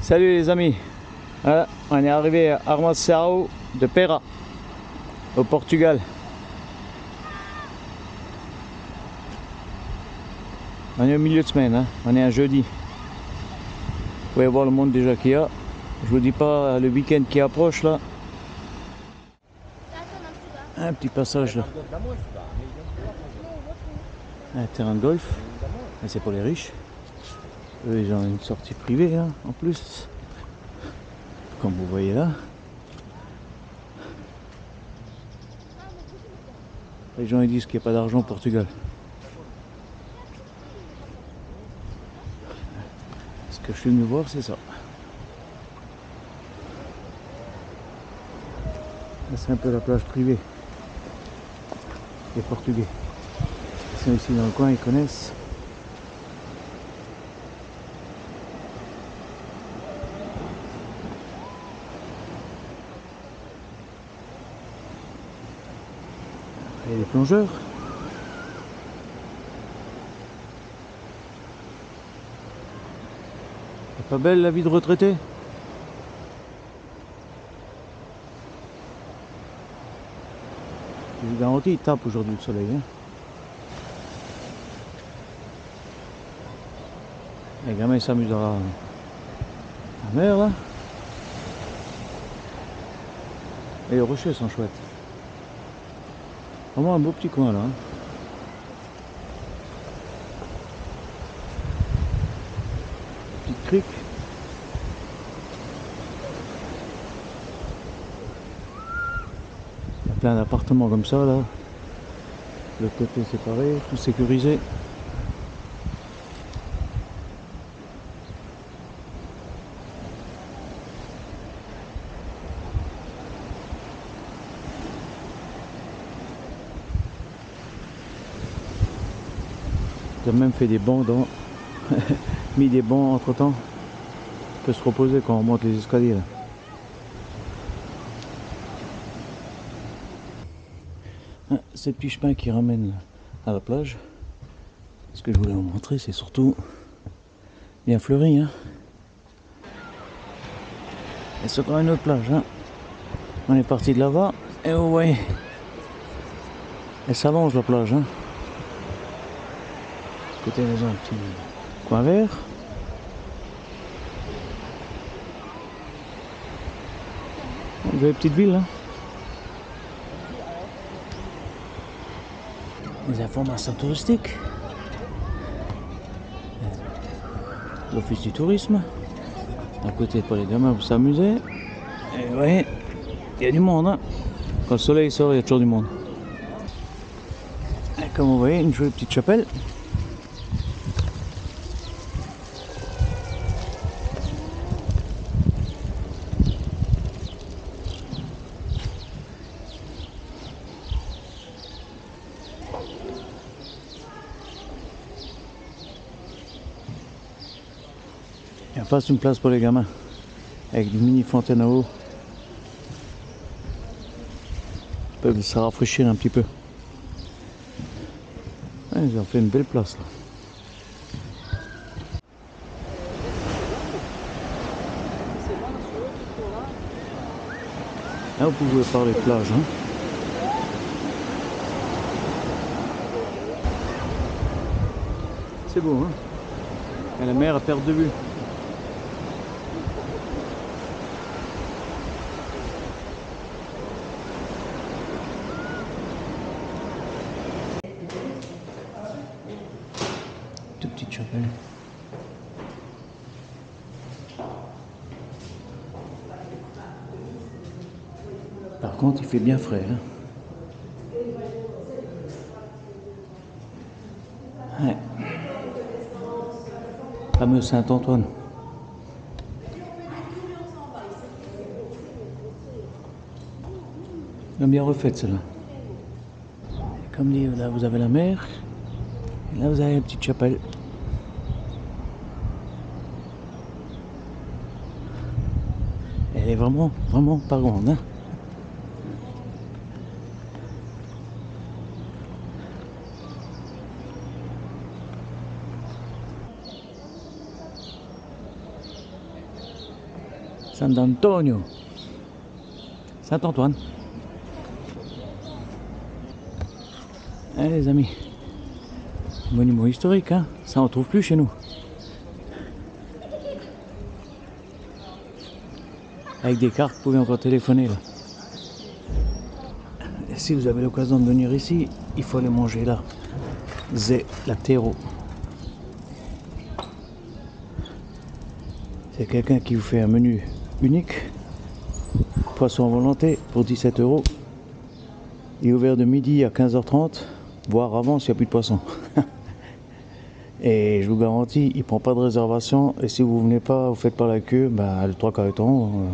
Salut les amis, voilà, on est arrivé à Armação de Pera, au Portugal. On est au milieu de semaine, hein. On est un jeudi. Vous pouvez voir le monde déjà qu'il y a. Je vous dis pas le week-end qui approche là. Un petit passage là. Un terrain de golf. C'est pour les riches. Eux ils ont une sortie privée hein, en plus. Comme vous voyez là. Les gens ils disent qu'il n'y a pas d'argent au Portugal. Ce que je suis venu voir c'est ça. C'est un peu la plage privée des Portugais. Ils sont ici dans le coin, ils connaissent. Il y a des plongeurs. C'est pas belle la vie de retraité? Je vous garantis, il tape aujourd'hui le soleil. Hein. Les gamins s'amusent à la mer là. Et les rochers sont chouettes. Vraiment un beau petit coin là. Hein. Petite crique. Il y a plein d'appartements comme ça là. Le côté séparé, tout sécurisé. J'ai même fait des bancs dans... mis des bancs entre temps. On peut se reposer quand on monte les escaliers là. Ah, c'est le petit chemin qui ramène à la plage. Ce que je voulais vous montrer c'est surtout bien fleuri. Hein. Et c'est encore une autre plage. Hein. On est parti de là-bas et vous voyez, elle s'allonge la plage. Hein. Côté dans un petit coin vert. Vous avez une petite ville là. Les informations touristiques. L'office du tourisme. À côté pour les gamins pour s'amuser. Et vous voyez, il y a du monde. Hein. Quand le soleil sort, il y a toujours du monde. Et comme vous voyez, une jolie petite chapelle. Il y a pas une place pour les gamins, avec une mini fontaine à eau. Ils peuvent se rafraîchir un petit peu. Ouais, ils ont fait une belle place là. Là vous pouvez voir les plages. Hein. C'est beau hein. Et la mer à perte de vue. Toute petite chapelle. Par contre il fait bien frais. Hein. Ouais. Fameux Saint-Antoine. Elle est bien refaite celle-là. Comme dit, là vous avez la mer. Et là vous avez une petite chapelle. Elle est vraiment pas grande. Hein. San Antonio. Saint-Antoine. Eh les amis, monument historique, hein, ça on trouve plus chez nous. Avec des cartes, vous pouvez encore téléphoner là. Et si vous avez l'occasion de venir ici, il faut aller manger là. Zelatero. C'est quelqu'un qui vous fait un menu unique. Poisson à volonté pour 17 €. Il est ouvert de midi à 15h30, voire avant s'il n'y a plus de poisson. Et je vous garantis, il ne prend pas de réservation. Et si vous ne venez pas, vous ne faites pas la queue, ben, le 3/4 du temps, vous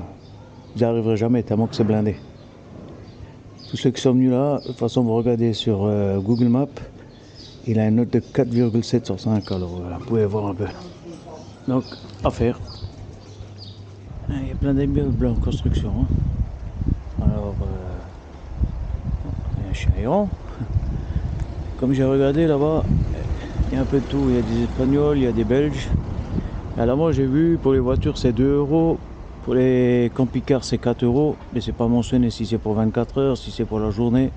n'y arriverez jamais tellement que c'est blindé. Tous ceux qui sont venus là, de toute façon, vous regardez sur Google Maps, il a une note de 4,7 sur 5. Alors voilà, vous pouvez voir un peu. Donc, à faire. Il y a plein d'immeubles en construction. Hein. Alors, il y a un chien errant. Comme j'ai regardé là-bas, il y a un peu de tout. Il y a des Espagnols, il y a des Belges. Alors moi j'ai vu, pour les voitures c'est 2 €. Pour les camping-cars c'est 4 €. Mais c'est pas mentionné si c'est pour 24 heures, si c'est pour la journée.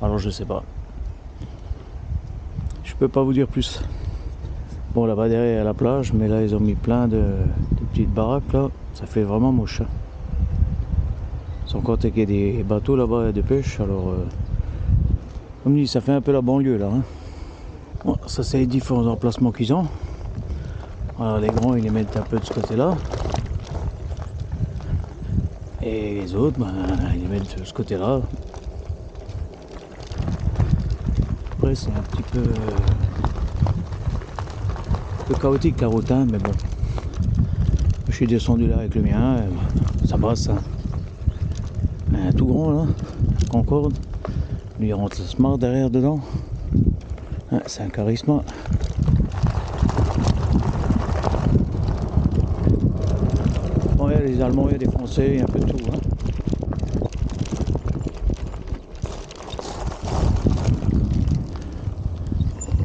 Alors je sais pas. Je peux pas vous dire plus. Bon, là-bas derrière il y a la plage, mais là ils ont mis plein de petites baraques là. Ça fait vraiment moche. Hein. Sans compter qu'il y a des bateaux là-bas de pêche. Alors, comme dit, ça fait un peu la banlieue là. Hein. Bon, ça c'est les différents emplacements qu'ils ont. Alors les grands ils les mettent un peu de ce côté-là. Et les autres, ben, ils les mettent de ce côté-là. Après c'est un petit peu chaotique la route, hein, mais bon. Je suis descendu là avec le mien, ça passe. Hein. Un tout grand là, Concorde. Lui il rentre le Smart derrière dedans. Ah, c'est un charisme. Bon, il y a les Allemands, il y a des Français, il y a un peu de tout. Hein.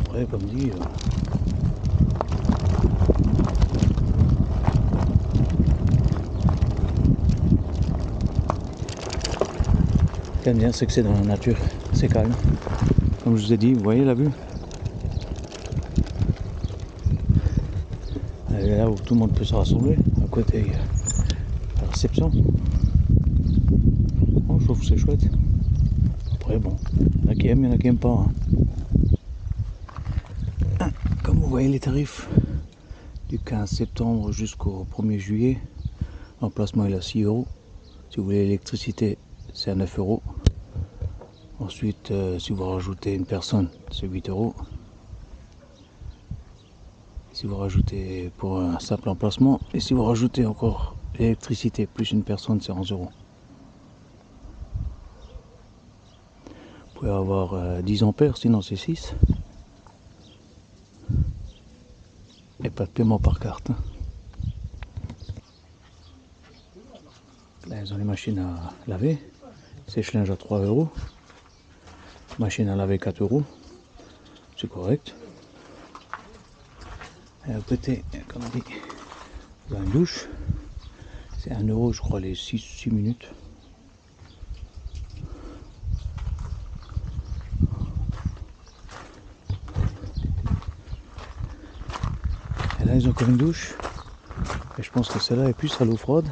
Après, comme dit, ce qui est bien, c'est que c'est dans la nature, c'est calme. Comme je vous ai dit, vous voyez la vue? Et là où tout le monde peut se rassembler, à côté il y a la réception. Bon, je trouve que c'est chouette. Après bon, il y en a qui aiment, il y en a qui n'aiment pas. Hein. Comme vous voyez les tarifs du 15 septembre jusqu'au 1er juillet, l'emplacement est à 6 €. Si vous voulez l'électricité, c'est à 9 €. Ensuite, si vous rajoutez une personne, c'est 8 €. Si vous rajoutez pour un simple emplacement, et si vous rajoutez encore l'électricité plus une personne, c'est 11 €. Vous pouvez avoir 10 ampères, sinon c'est 6. Et pas de paiement par carte. Hein. Là, ils ont les machines à laver. Sèche-linge à 3 €. Machine à laver 4 €. C'est correct. Et à côté, comme dit, il y a une douche. C'est 1 € je crois les 6 minutes. Et là ils ont comme une douche. Et je pense que celle-là est plus à l'eau froide.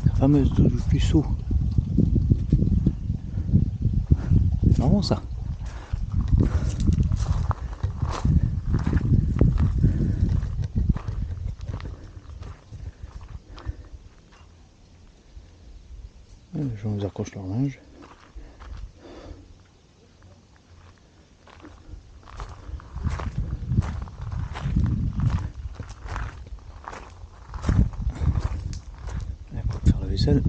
La fameuse douche du Puceau. C'est marrant ça. Les gens ils accrochent leur linge. Pour faire la vaisselle.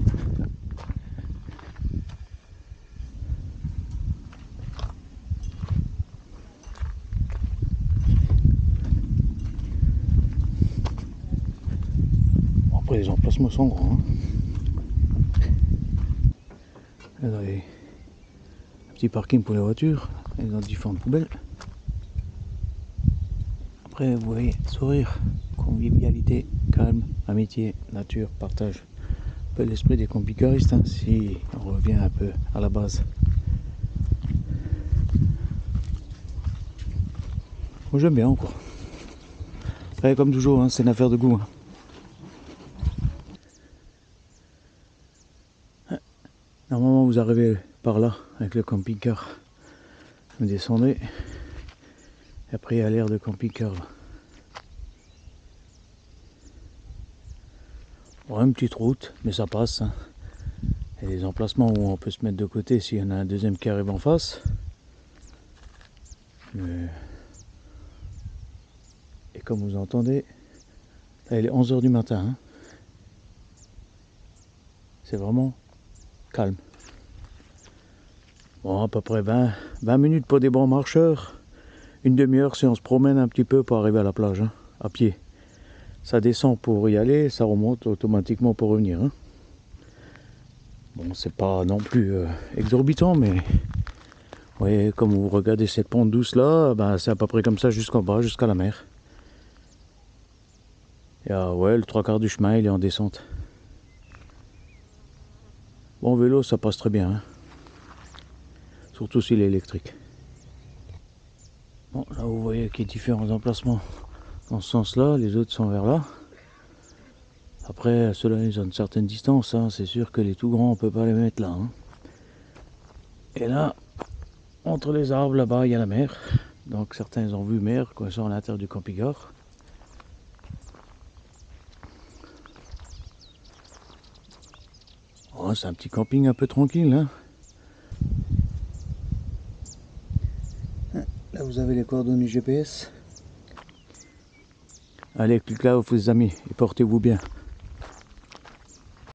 Bon, après les emplacements sont grands. Hein. Là, dans les petits parkings pour les voitures, ils ont différentes poubelles. Après, vous voyez, sourire, convivialité, calme, amitié, nature, partage. Un peu l'esprit des camping-caristes, hein, si on revient un peu à la base. Moi j'aime bien quoi. Après, comme toujours, hein, c'est une affaire de goût. Hein. Normalement vous arrivez par là avec le camping-car. Vous descendez. Et après il y a l'aire de camping-car. Bon, une petite route, mais ça passe. Hein. Il y a des emplacements où on peut se mettre de côté s'il y en a un deuxième qui arrive en face. Mais... Et comme vous entendez, là il est 11 h du matin. Hein. C'est vraiment calme. Bon, à peu près 20 minutes pour des bons marcheurs. Une demi-heure si on se promène un petit peu pour arriver à la plage, hein, à pied. Ça descend pour y aller, ça remonte automatiquement pour revenir. Hein. Bon, c'est pas non plus exorbitant, mais vous voyez, comme vous regardez cette pente douce là, ben, c'est à peu près comme ça jusqu'en bas, jusqu'à la mer. Et ouais, le 3/4 du chemin, il est en descente. Bon, vélo, ça passe très bien, hein. Surtout s'il est électrique. Bon, là vous voyez qu'il y a différents emplacements dans ce sens-là, les autres sont vers là. Après, ceux-là, ils ont une certaine distance, hein. C'est sûr que les tout grands, on peut pas les mettre là. Hein. Et là, entre les arbres, là-bas, il y a la mer. Donc certains ont vu mer quand ils sont à l'intérieur du camping-car. Oh, c'est un petit camping un peu tranquille. Hein. Là, vous avez les coordonnées GPS. Allez, cliquez là, vos amis, et portez-vous bien.